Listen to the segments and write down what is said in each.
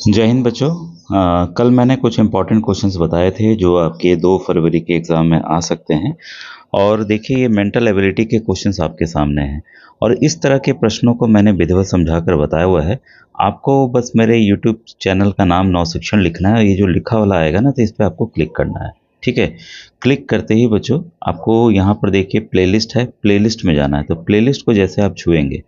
जय हिंद बच्चों। कल मैंने कुछ इम्पोर्टेंट क्वेश्चंस बताए थे जो आपके 2 फरवरी के एग्ज़ाम में आ सकते हैं। और देखिए ये मेंटल एबिलिटी के क्वेश्चंस आपके सामने हैं और इस तरह के प्रश्नों को मैंने विधिवत समझा कर बताया हुआ है। आपको बस मेरे यूट्यूब चैनल का नाम नवशिक्षण लिखना है और ये जो लिखा वाला आएगा ना तो इस पे आपको क्लिक करना है। ठीक है। क्लिक करते ही बच्चों आपको यहाँ पर देखिए प्लेलिस्ट है, प्लेलिस्ट में जाना है। तो प्लेलिस्ट को जैसे आप छुएंगे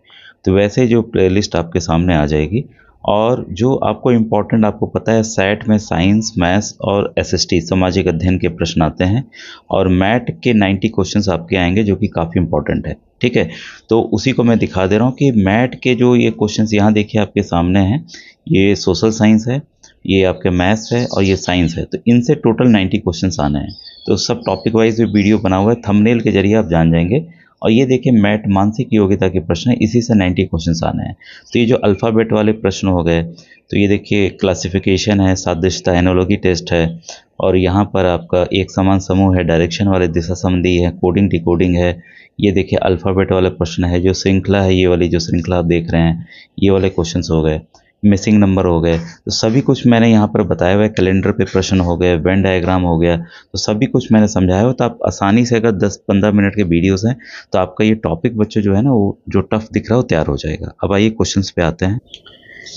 तो वैसे जो प्लेलिस्ट आपके सामने आ जाएगी और जो आपको इम्पोर्टेंट, आपको पता है सैट में साइंस, मैथ्स और एसएसटी सामाजिक अध्ययन के प्रश्न आते हैं और मैट के 90 क्वेश्चंस आपके आएंगे जो कि काफ़ी इम्पोर्टेंट है। ठीक है। तो उसी को मैं दिखा दे रहा हूँ कि मैट के जो ये क्वेश्चंस यहाँ देखिए आपके सामने हैं, ये सोशल साइंस है, ये आपके मैथ्स है और ये साइंस है। तो इनसे टोटल 90 क्वेश्चंस आने हैं। तो सब टॉपिक वाइज भी वीडियो बना हुआ है, थंबनेल के जरिए आप जान जाएंगे। और ये देखिए मैट मानसिक योग्यता के प्रश्न है, इसी से 90 क्वेश्चंस आने हैं। तो ये जो अल्फ़ाबेट वाले प्रश्न हो गए, तो ये देखिए क्लासिफिकेशन है, सादृश्यता, एनोलॉजी टेस्ट है और यहाँ पर आपका एक समान समूह है, डायरेक्शन वाले दिशा संबंधी है, कोडिंग डिकोडिंग है। ये देखिए अल्फ़ाबेट वाले प्रश्न है, जो श्रृंखला है, ये वाली जो श्रृंखला आप देख रहे हैं, ये वाले क्वेश्चंस हो गए, मिसिंग नंबर हो गए। तो सभी कुछ मैंने यहाँ पर बताया हुआ है। कैलेंडर पे प्रश्न हो गए, वेन डायग्राम हो गया, तो सभी कुछ मैंने समझाया हुआ। तो आप आसानी से, अगर 10-15 मिनट के वीडियोस हैं तो आपका ये टॉपिक बच्चों जो है ना, वो जो टफ दिख रहा है वो तैयार हो जाएगा। अब आइए क्वेश्चंस पे आते हैं।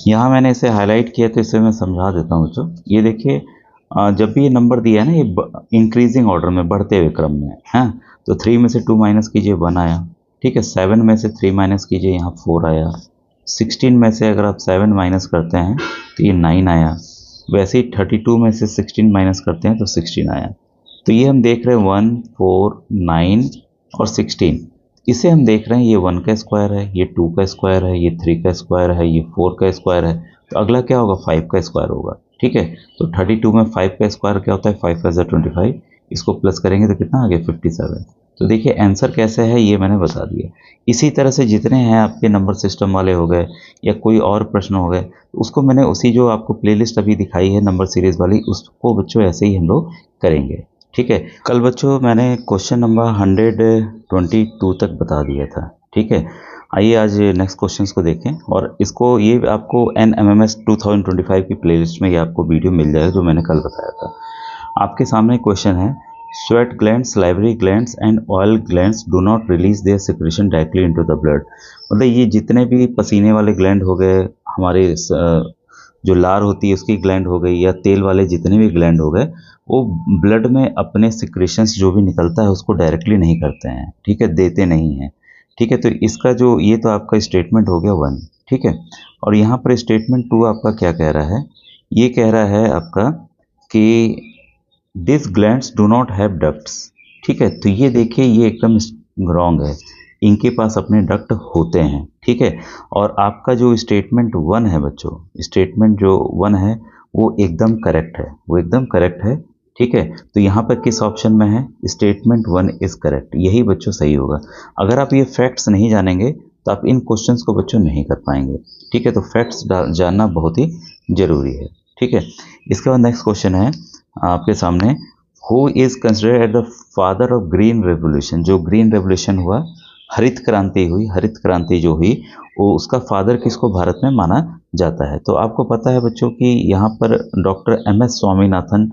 यहाँ मैंने इसे हाईलाइट किया तो इसे मैं समझा देता हूँ बच्चों। ये देखिए जब भी ये नंबर दिया है ना, ये इंक्रीजिंग ऑर्डर में, बढ़ते हुए क्रम में है। तो 3 में से 2 माइनस कीजिए, 1 आया। ठीक है। 7 में से 3 माइनस कीजिए, यहाँ 4 आया। 16 में से अगर आप 7 माइनस करते हैं तो ये 9 आया। वैसे ही 32 में से 16 माइनस करते हैं तो 16 आया। तो ये हम देख रहे हैं 1, 4, 9 और 16। इसे हम देख रहे हैं, ये 1 का स्क्वायर है, ये 2 का स्क्वायर है, ये 3 का स्क्वायर है, ये 4 का स्क्वायर है। तो अगला क्या होगा, 5 का स्क्वायर होगा। ठीक है। तो 32 में 5 का स्क्वायर क्या होता है, 5 5 25। इसको प्लस करेंगे तो कितना आ गया, 57। तो देखिए आंसर कैसे है ये मैंने बता दिया। इसी तरह से जितने हैं आपके नंबर सिस्टम वाले हो गए या कोई और प्रश्न हो गए, तो उसको मैंने उसी जो आपको प्लेलिस्ट अभी दिखाई है नंबर सीरीज वाली, उसको बच्चों ऐसे ही हम लोग करेंगे। ठीक है। कल बच्चों मैंने क्वेश्चन नंबर 122 तक बता दिया था। ठीक है। आइए आज नेक्स्ट क्वेश्चंस को देखें और इसको, ये आपको NMMS 2025 की प्लेलिस्ट में ये आपको वीडियो मिल जाएगा जो मैंने कल बताया था। आपके सामने क्वेश्चन है, sweat glands, salivary glands and oil glands do not release there secretion directly into the blood. मतलब ये जितने भी पसीने वाले ग्लैंड हो गए, हमारे जो लार होती है उसकी ग्लैंड हो गई, या तेल वाले जितने भी ग्लैंड हो गए, वो ब्लड में अपने सिक्रेशंस जो भी निकलता है उसको डायरेक्टली नहीं करते हैं। ठीक है, देते नहीं हैं। ठीक है। तो इसका जो, ये तो आपका स्टेटमेंट हो गया 1। ठीक है। और यहाँ पर स्टेटमेंट 2 आपका क्या कह रहा है, ये कह रहा है आपका कि this glands do not have ducts. ठीक है। तो ये देखिए ये एकदम रॉन्ग है, इनके पास अपने डक्ट होते हैं। ठीक है। और आपका जो स्टेटमेंट 1 है बच्चों, स्टेटमेंट जो 1 है वो एकदम करेक्ट है, वो एकदम करेक्ट है। ठीक है। तो यहाँ पर किस ऑप्शन में है, स्टेटमेंट 1 इज करेक्ट, यही बच्चों सही होगा। अगर आप ये फैक्ट्स नहीं जानेंगे तो आप इन क्वेश्चंस को बच्चों नहीं कर पाएंगे। ठीक है। तो फैक्ट्स जानना बहुत ही जरूरी है। ठीक है। इसके बाद नेक्स्ट क्वेश्चन है आपके सामने, who is considered at the father of green revolution. जो ग्रीन रेवोल्यूशन हुआ, हरित क्रांति हुई, हरित क्रांति जो हुई, वो उसका फादर किसको भारत में माना जाता है। तो आपको पता है बच्चों कि यहाँ पर डॉक्टर MS स्वामीनाथन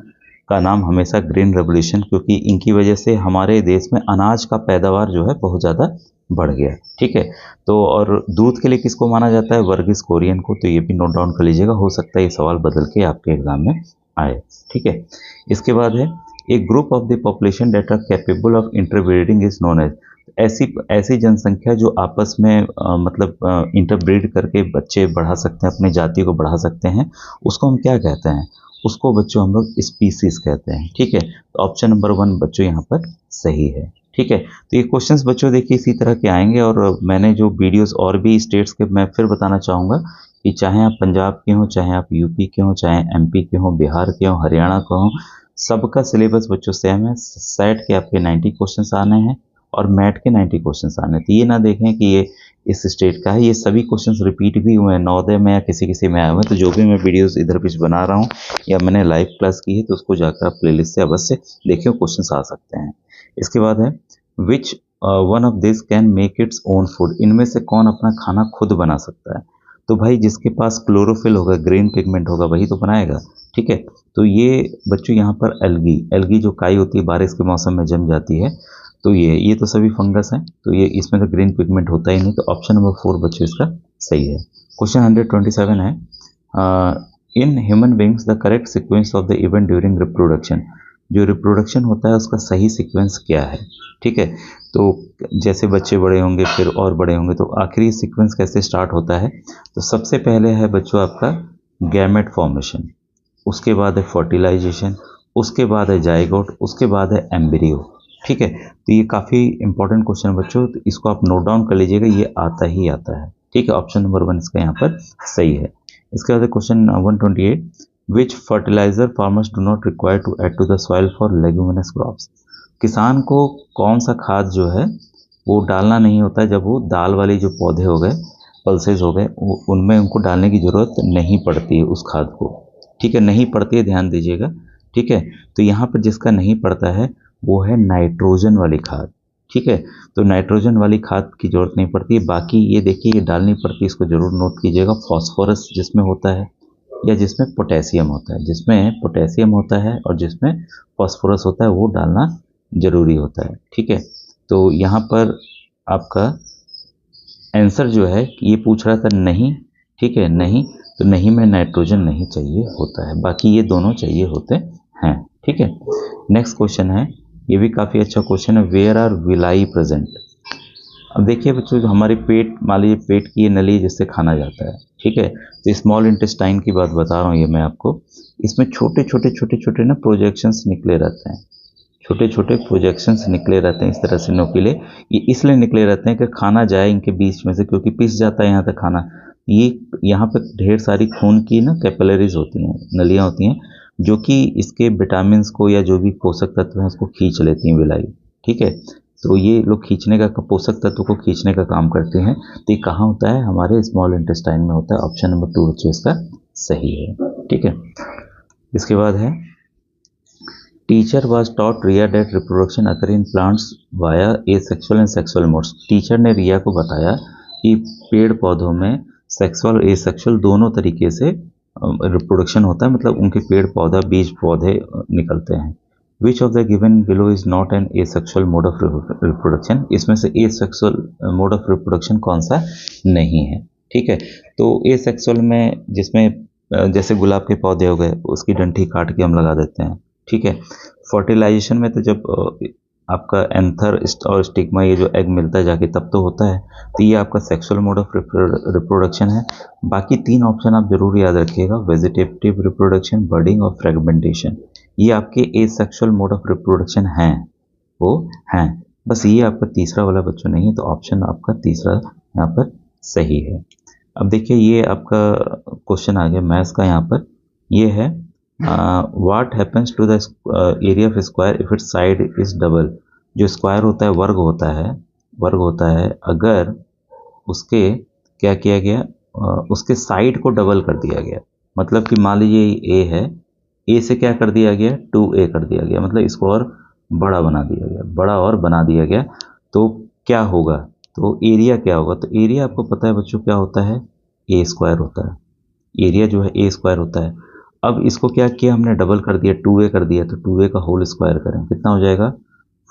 का नाम हमेशा ग्रीन रेवोल्यूशन, क्योंकि इनकी वजह से हमारे देश में अनाज का पैदावार जो है बहुत ज़्यादा बढ़ गया। ठीक है। तो और दूध के लिए किसको माना जाता है, वर्गीस कुरियन को। तो ये भी नोट डाउन कर लीजिएगा, हो सकता है ये सवाल बदल के आपके एग्जाम में आए। ठीक है। इसके बाद है, a group of the population that are capable of interbreeding is known as. ऐसी ऐसी जनसंख्या जो आपस में मतलब इंटरब्रीड करके बच्चे बढ़ा सकते हैं, अपनी जाति को बढ़ा सकते हैं, उसको हम क्या कहते हैं, उसको बच्चों हम लोग स्पीसीज कहते हैं। ठीक है। तो ऑप्शन नंबर 1 बच्चों यहाँ पर सही है। ठीक है। तो ये क्वेश्चंस बच्चों देखिए इसी तरह के आएंगे और मैंने जो वीडियोस और भी स्टेट्स के मैं फिर बताना चाहूँगा कि चाहे आप पंजाब के हों, चाहे आप यूपी के हों, चाहे MP के हों, बिहार के हों, हरियाणा के हों, सबका सिलेबस बच्चों सेम है। सेट के आपके 90 क्वेश्चंस आने हैं और मैट के 90 क्वेश्चंस आने हैं। तो ये ना देखें कि ये इस स्टेट का है, ये सभी क्वेश्चंस रिपीट भी हुए हैं नवोदय में या किसी किसी में आए हुए हैं। तो जो भी मैं वीडियोस इधर बीच बना रहा हूँ या मैंने लाइव क्लास की है, तो उसको जाकर आप प्लेलिस्ट से अवश्य देखिए, क्वेश्चंस आ सकते हैं। इसके बाद है, which one of this can make its own food. इनमें से कौन अपना खाना खुद बना सकता है। तो भाई जिसके पास क्लोरोफिल होगा, ग्रीन पिगमेंट होगा, वही तो बनाएगा। ठीक है, तो ये बच्चों यहाँ पर एल्गी, एल्गी जो काई होती है बारिश के मौसम में जम जाती है, तो ये तो सभी फंगस हैं, तो ये इसमें तो ग्रीन पिगमेंट होता ही नहीं, तो ऑप्शन नंबर 4 बच्चों इसका सही है। क्वेश्चन 127 है, in human beings the correct sequence of the event during reproduction, जो रिप्रोडक्शन होता है उसका सही सीक्वेंस क्या है। ठीक है, तो जैसे बच्चे बड़े होंगे फिर और बड़े होंगे, तो आखिरी सीक्वेंस कैसे स्टार्ट होता है, तो सबसे पहले है बच्चों आपका गैमेट फॉर्मेशन, उसके बाद है फर्टिलाइजेशन, उसके बाद है जाइगोट, उसके बाद है एम्ब्रियो। ठीक है, तो ये काफ़ी इंपॉर्टेंट क्वेश्चन है बच्चों, तो इसको आप नोट डाउन कर लीजिएगा, ये आता ही आता है। ठीक है, ऑप्शन नंबर 1 इसका यहाँ पर सही है। इसके बाद question 128, which fertilizer farmers do not require to add to the soil for leguminous crops, किसान को कौन सा खाद जो है वो डालना नहीं होता है जब वो दाल वाली जो पौधे हो गए, पल्सेस हो गए, उनमें उनको डालने की ज़रूरत नहीं पड़ती है उस खाद को। ठीक है, नहीं पड़ती है, ध्यान दीजिएगा। ठीक है, तो यहाँ पर जिसका नहीं पड़ता है वो है नाइट्रोजन वाली खाद। ठीक है, तो नाइट्रोजन वाली खाद की ज़रूरत नहीं पड़ती है। बाकी ये देखिए ये डालनी पड़ती है, इसको ज़रूर नोट कीजिएगा। फॉस्फोरस जिसमें होता है या जिसमें पोटेशियम होता है, जिसमें पोटेशियम होता है और जिसमें फॉस्फोरस होता है वो डालना ज़रूरी होता है। ठीक है, तो यहाँ पर आपका आंसर जो है ये पूछ रहा था नहीं। ठीक है, नहीं, तो नहीं में नाइट्रोजन नहीं चाहिए होता है, बाकी ये दोनों चाहिए होते हैं। ठीक है, नेक्स्ट क्वेश्चन है, ये भी काफ़ी अच्छा क्वेश्चन है, वेयर आर विलाई प्रेजेंट। अब देखिए बच्चों, जो हमारे पेट, मान लीजिए पेट की ये नली जिससे खाना जाता है। ठीक है, तो स्मॉल इंटेस्टाइन की बात बता रहा हूँ ये मैं आपको, इसमें छोटे छोटे ना प्रोजेक्शंस निकले रहते हैं, छोटे छोटे प्रोजेक्शंस निकले रहते हैं इस तरह से नोकीले। ये इसलिए निकले रहते हैं कि खाना जाए इनके बीच में से, क्योंकि पिस जाता है यहाँ तक खाना। ये यहाँ पे ढेर सारी खून की ना कैपिलरीज होती हैं, नलियाँ होती हैं, जो कि इसके विटामिन को या जो भी पोषक तत्व हैं उसको खींच लेती हैं विलाई। ठीक है, तो ये लोग खींचने का, पोषक तत्व को खींचने का काम करते हैं। तो ये कहाँ होता है, हमारे स्मॉल इंटेस्टाइन में होता है। ऑप्शन नंबर 2 बच्चों इसका सही है। ठीक है, इसके बाद है, teacher was taught Riya that reproduction occur in plants via asexual and sexual modes. Teacher ने रिया को बताया कि पेड़ पौधों में सेक्सुअल और एसेक्सुअल दोनों तरीके से रिप्रोडक्शन होता है, मतलब उनके पेड़ पौधा बीज पौधे निकलते हैं। Which of the given below is not an asexual mode of reproduction, इसमें से एसेक्सुअल मोड ऑफ रिप्रोडक्शन कौन सा नहीं है। ठीक है, तो एसेक्सुअल में जिसमें जैसे गुलाब के पौधे हो गए, उसकी डंठी काट के हम लगा देते हैं। ठीक है, फर्टिलाइजेशन में तो जब आपका एंथर और स्टिग्मा, ये जो एग मिलता है जाके, तब तो होता है। तो ये आपका सेक्सुअल मोड ऑफ रिप्रोडक्शन है। बाकी 3 ऑप्शन आप जरूर याद रखिएगा, वेजिटेटिव रिप्रोडक्शन, बर्डिंग और फ्रेगमेंटेशन, ये आपके एसेक्सुअल मोड ऑफ रिप्रोडक्शन हैं, वो हैं। बस ये आपका तीसरा वाला बच्चों नहीं है, तो ऑप्शन आपका तीसरा यहाँ पर सही है। अब देखिए ये आपका क्वेश्चन आ गया मैथ्स का, यहाँ पर ये है, what happens to the area of square if its side is double. जो स्क्वायर होता है, वर्ग होता है, अगर उसके क्या किया गया, उसके साइड को डबल कर दिया गया। मतलब कि मान लीजिए ए है, ए से क्या कर दिया गया, 2a कर दिया गया, मतलब इसको और बड़ा बना दिया गया, बड़ा और बना दिया गया, तो क्या होगा, तो एरिया क्या होगा। तो एरिया आपको पता है बच्चों क्या होता है, ए स्क्वायर होता है। एरिया जो है ए स्क्वायर होता है। अब इसको क्या किया हमने, डबल कर दिया, 2a कर दिया, तो 2a का होल स्क्वायर करें, कितना हो जाएगा,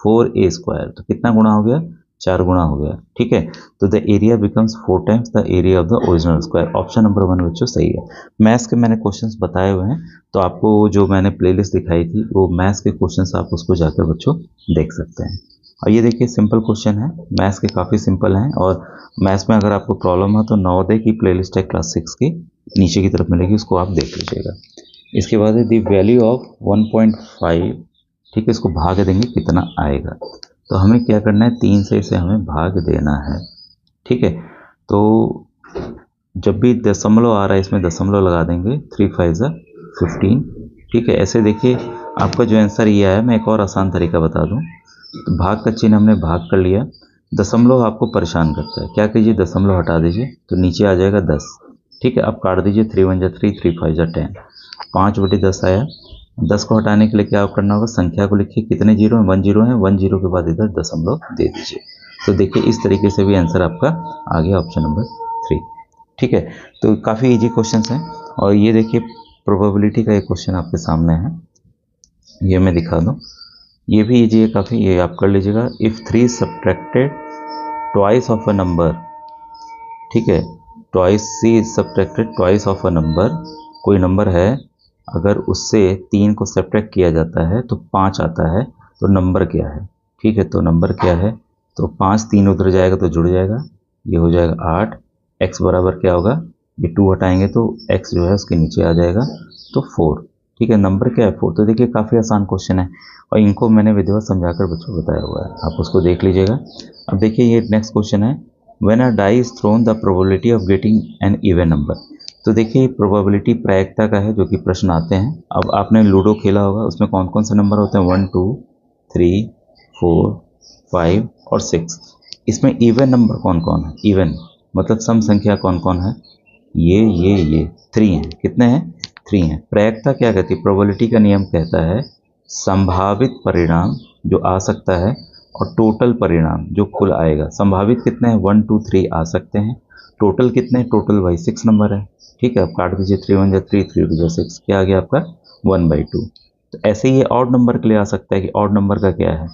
4a स्क्वायर। तो कितना गुणा हो गया, 4 गुणा हो गया। ठीक है, तो the area becomes 4 times the area of the original square. Option number 1 बच्चों सही है। मैथ्स के मैंने क्वेश्चंस बताए हुए हैं, तो आपको जो मैंने प्लेलिस्ट दिखाई थी वो मैथ्स के क्वेश्चंस, आप उसको जाकर बच्चों देख सकते हैं। और ये देखिए सिंपल क्वेश्चन है, मैथ्स के काफ़ी सिंपल हैं। और मैथ्स में अगर आपको प्रॉब्लम है तो नवोदय की प्लेलिस्ट है क्लास 6 की, नीचे की तरफ मिलेगी, उसको आप देख लीजिएगा। इसके बाद है दी वैल्यू ऑफ 1.5। ठीक है, इसको भाग देंगे कितना आएगा, तो हमें क्या करना है, 3 से इसे हमें भाग देना है। ठीक है, तो जब भी दशमलव आ रहा है इसमें दशमलव लगा देंगे, 3 5 जा 15। ठीक है, ऐसे देखिए आपका जो आंसर ये आया, मैं एक और आसान तरीका बता दूं, तो भाग का चिन्ह हमने भाग कर लिया, दशमलव आपको परेशान करता है, क्या कीजिए, दशमलव हटा दीजिए, तो नीचे आ जाएगा 10। ठीक है, अब काट दीजिए, 3 1 जा 3, 3 5 जा 10, 5/10 आया। 10 को हटाने के लिए क्या करना होगा, संख्या को लिखिए, कितने जीरो हैं, 1 जीरो है, 1 जीरो के बाद इधर दशमलव दे दीजिए। तो देखिए इस तरीके से भी आंसर आपका आ गया, ऑप्शन नंबर 3। ठीक है, तो काफ़ी इजी क्वेश्चंस हैं। और ये देखिए प्रोबेबिलिटी का एक क्वेश्चन आपके सामने है, ये मैं दिखा दूँ, ये भी इजी है काफ़ी, ये आप कर लीजिएगा। If 3 subtracted twice of a number, ठीक है, twice see subtracted twice of a number, कोई नंबर है अगर उससे 3 को सब्ट्रैक्ट किया जाता है तो 5 आता है, तो नंबर क्या है? ठीक है, तो नंबर क्या है? तो 5 3 उधर जाएगा तो जुड़ जाएगा, ये हो जाएगा 8। x बराबर क्या होगा? ये 2 हटाएंगे तो x जो है उसके नीचे आ जाएगा, तो 4। ठीक है, नंबर क्या है? 4। तो देखिए काफ़ी आसान क्वेश्चन है और इनको मैंने विधिवत समझाकर बच्चों को बताया हुआ है, आप उसको देख लीजिएगा। अब देखिए ये नेक्स्ट क्वेश्चन है, when a die is thrown the probability of getting an even number. तो देखिए प्रोबेबिलिटी प्रायिकता का है जो कि प्रश्न आते हैं। अब आपने लूडो खेला होगा, उसमें कौन कौन से नंबर होते हैं? 1 2 3 4 5 और 6। इसमें इवन नंबर कौन कौन है? इवन मतलब सम संख्या कौन कौन है? ये 3 हैं। कितने हैं? 3 हैं। प्रायिकता क्या कहती है? प्रोबेबिलिटी का नियम कहता है संभावित परिणाम जो आ सकता है और टोटल परिणाम जो कुल आएगा। संभावित कितने हैं? 1 2 3 आ सकते हैं। टोटल कितने? टोटल भाई 6 नंबर है। ठीक है, आप काट दीजिए, 3 1 जा 3 3 2 जा 6, क्या आ गया आपका? 1/2। तो ऐसे ही ये ऑड नंबर के लिए आ सकता है कि ऑड नंबर का क्या है।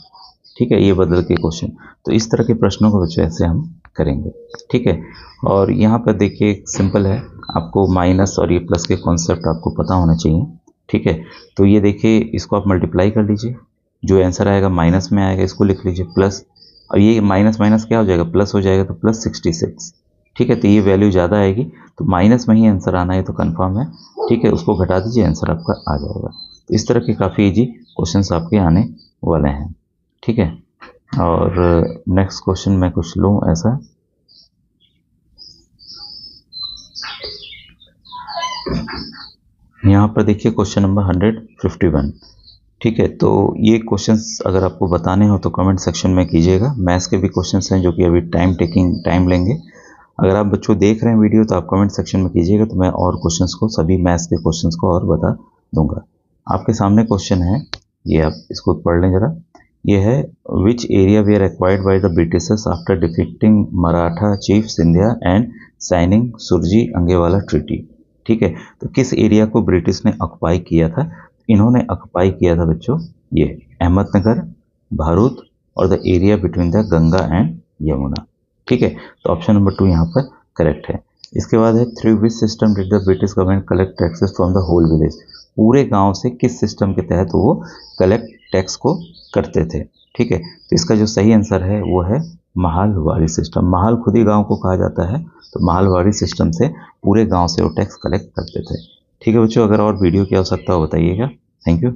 ठीक है, ये बदल के क्वेश्चन। तो इस तरह के प्रश्नों को बच्चों ऐसे हम करेंगे। ठीक है, और यहाँ पर देखिए सिंपल है, आपको माइनस और ये प्लस के कॉन्सेप्ट आपको पता होना चाहिए। ठीक है, तो ये देखिए इसको आप मल्टीप्लाई कर लीजिए, जो आंसर आएगा माइनस में आएगा, इसको लिख लीजिए प्लस, और ये माइनस माइनस क्या हो जाएगा? प्लस हो जाएगा, तो प्लस 66। ठीक है, तो ये वैल्यू ज़्यादा आएगी, तो माइनस में ही आंसर आना है, तो कन्फर्म है। ठीक है, उसको घटा दीजिए, आंसर आपका आ जाएगा। तो इस तरह के काफ़ी इजी क्वेश्चंस आपके आने वाले हैं। ठीक है, और नेक्स्ट क्वेश्चन मैं कुछ लूँ ऐसा, यहाँ पर देखिए क्वेश्चन नंबर 151। ठीक है, तो ये क्वेश्चंस अगर आपको बताने हो तो कमेंट सेक्शन में कीजिएगा। मैथ्स के भी क्वेश्चंस हैं जो कि अभी टाइम लेंगे। अगर आप बच्चों देख रहे हैं वीडियो तो आप कमेंट सेक्शन में कीजिएगा, तो मैं और क्वेश्चंस को, सभी मैथ्स के क्वेश्चंस को और बता दूंगा। आपके सामने क्वेश्चन है, ये आप इसको पढ़ लें जरा। ये है, which area were acquired by the Britishers after defeating Maratha chief Scindia and signing Surji अंगेवाला ट्रीटी। ठीक है, तो किस एरिया को ब्रिटिश ने ऑक्युपाई किया था? इन्होंने ऑक्युपाई किया था बच्चों ये अहमदनगर, भरूच और the area between the Ganga and Yamuna. ठीक है, तो ऑप्शन नंबर 2 यहाँ पर करेक्ट है। इसके बाद है, through which system did the British government collect taxes from the whole village. पूरे गांव से किस सिस्टम के तहत वो कलेक्ट टैक्स को करते थे। ठीक है, तो इसका जो सही आंसर है वो है महालवाड़ी सिस्टम। महाल खुद ही गांव को कहा जाता है, तो महालवाड़ी सिस्टम से पूरे गांव से वो टैक्स कलेक्ट करते थे। ठीक है बच्चों, अगर और वीडियो की आवश्यकता हो बताइएगा। Thank you.